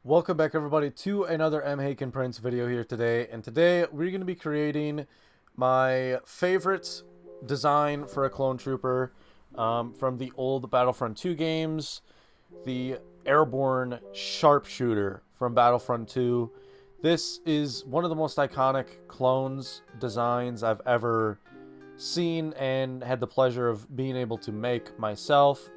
Welcome back everybody to another M. Haken Prince video here today, and today we're going to be creating my favorite design for a clone trooper from the old Battlefront 2 games, the airborne Sharpshooter from Battlefront 2. This is one of the most iconic clones designs I've ever seen and had the pleasure of being able to make myself.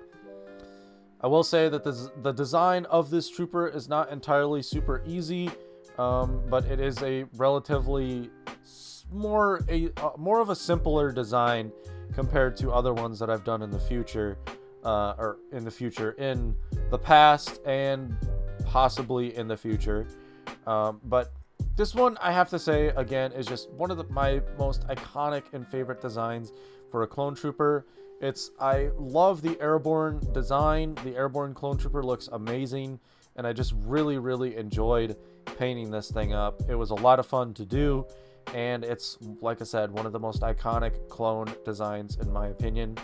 I will say that the design of this trooper is not entirely super easy, but it is a relatively more of a simpler design compared to other ones that I've done in the future, in the past and possibly in the future. But this one, I have to say again, is just one of my most iconic and favorite designs for a clone trooper. I love the airborne design. The airborne clone trooper looks amazing, and I just really enjoyed painting this thing up. It was a lot of fun to do, and it's, like I said, one of the most iconic clone designs in my opinion.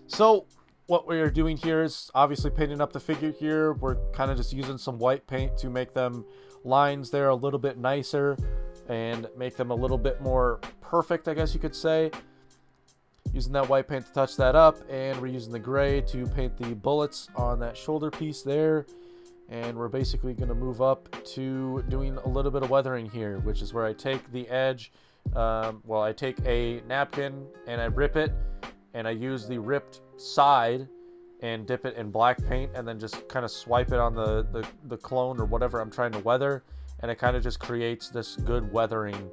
So what we are doing here is obviously painting up the figure here. We're kind of just using some white paint to make them lines there a little bit nicer and make them a little bit more perfect, I guess you could say. Using that white paint to touch that up, and we're using the gray to paint the bullets on that shoulder piece there. And we're basically going to move up to doing a little bit of weathering here, which is where I take the edge, I take a napkin and I rip it, and I use the ripped side and dip it in black paint, and then just kind of swipe it on the clone or whatever I'm trying to weather, and it kind of just creates this good weathering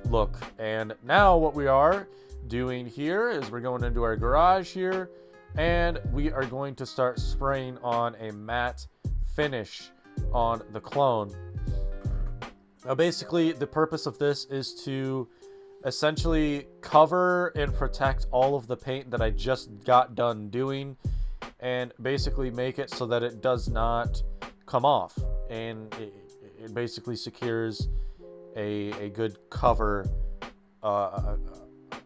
look. And now what we are doing here is we're going into our garage here, and we are going to start spraying on a matte finish on the clone. Now basically the purpose of this is to essentially cover and protect all of the paint that I just got done doing, and basically make it so that it does not come off, and it basically secures a good cover,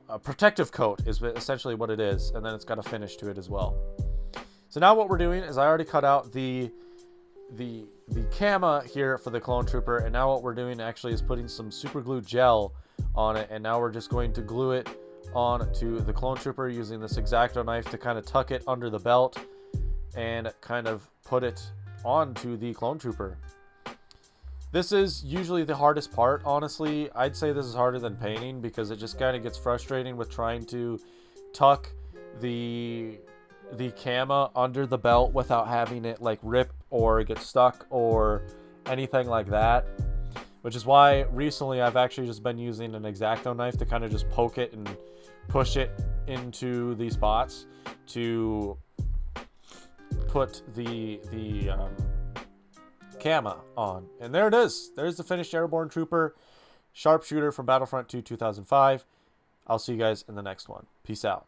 a protective coat is essentially what it is, and then it's got a finish to it as well. So now what we're doing is I already cut out the cama here for the clone trooper, and now what we're doing actually is putting some super glue gel on it, and now we're just going to glue it on to the clone trooper using this X-Acto knife to kind of tuck it under the belt and kind of put it onto the clone trooper. This is usually the hardest part, honestly. I'd say this is harder than painting, because it just kind of gets frustrating with trying to tuck the cama under the belt without having it like rip or get stuck or anything like that. Which is why recently I've actually just been using an X-Acto knife to kind of just poke it and push it into these spots to put the cama on. And there it is. There's the finished airborne trooper Sharpshooter from Battlefront 2 2005. I'll see you guys in the next one. Peace out.